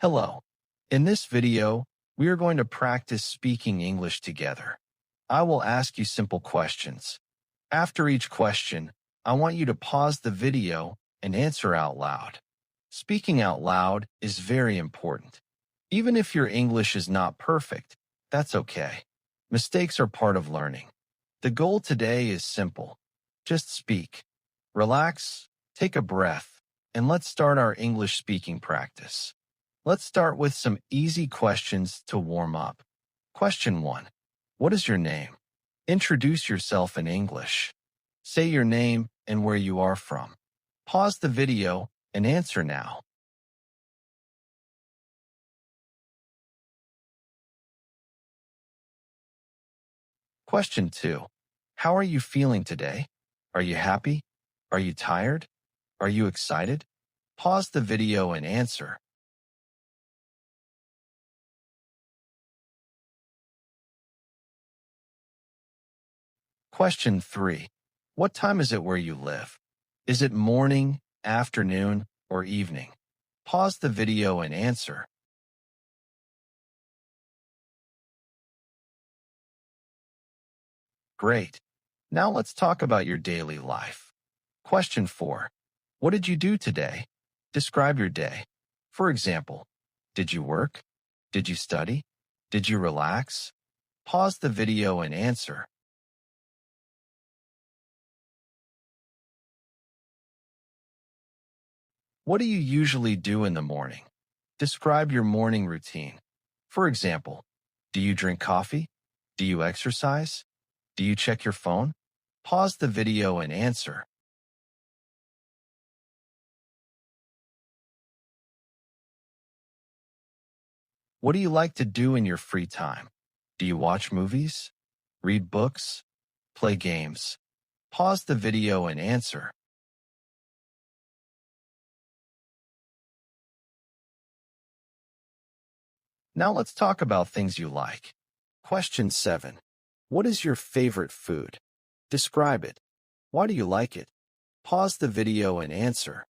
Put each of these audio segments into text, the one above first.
Hello. In this video, we are going to practice speaking English together. I will ask you simple questions. After each question, I want you to pause the video and answer out loud. Speaking out loud is very important. Even if your English is not perfect, that's okay. Mistakes are part of learning. The goal today is simple. Just speak. Relax, take a breath, and let's start our English speaking practice. Let's start with some easy questions to warm up. Question 1. What is your name? Introduce yourself in English. Say your name and where you are from. Pause the video and answer now. Question 2. How are you feeling today? Are you happy? Are you tired? Are you excited? Pause the video and answer. Question 3. What time is it where you live? Is it morning, afternoon, or evening? Pause the video and answer. Great. Now let's talk about your daily life. Question 4. What did you do today? Describe your day. For example, did you work? Did you study? Did you relax? Pause the video and answer. What do you usually do in the morning? Describe your morning routine. For example, do you drink coffee? Do you exercise? Do you check your phone? Pause the video and answer. What do you like to do in your free time? Do you watch movies? Read books? Play games? Pause the video and answer. Now let's talk about things you like. Question 7. What is your favorite food? Describe it. Why do you like it? Pause the video and answer.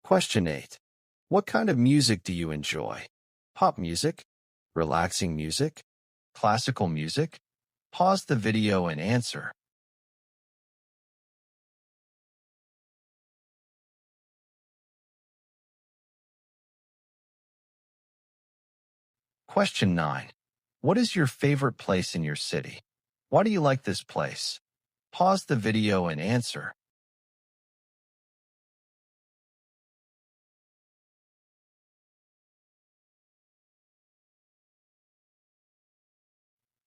Question 8. What kind of music do you enjoy? Pop music? Relaxing music? Classical music? Pause the video and answer. Question 9. What is your favorite place in your city? Why do you like this place? Pause the video and answer.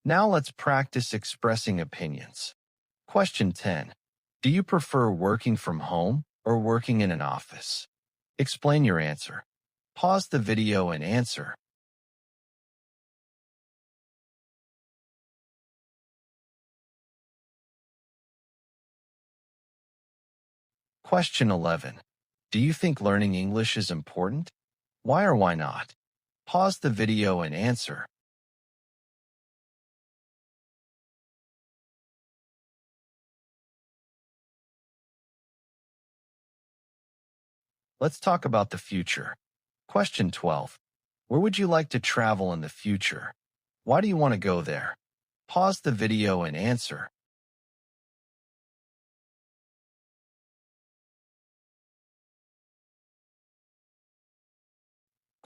Now let's practice expressing opinions. Question 10. Do you prefer working from home or working in an office? Explain your answer. Pause the video and answer. Question 11. Do you think learning English is important? Why or why not? Pause the video and answer. Let's talk about the future. Question 12. Where would you like to travel in the future? Why do you want to go there? Pause the video and answer.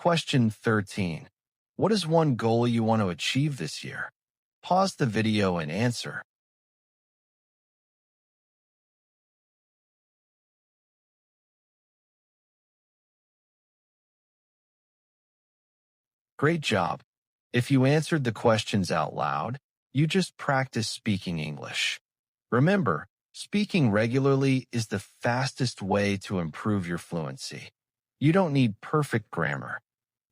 Question 13. What is one goal you want to achieve this year? Pause the video and answer. Great job. If you answered the questions out loud, you just practiced speaking English. Remember, speaking regularly is the fastest way to improve your fluency. You don't need perfect grammar.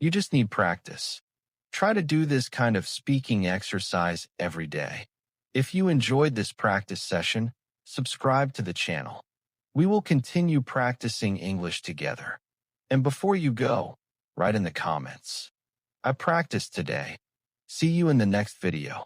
You just need practice. Try to do this kind of speaking exercise every day. If you enjoyed this practice session, subscribe to the channel. We will continue practicing English together. And before you go, write in the comments. I practiced today. See you in the next video.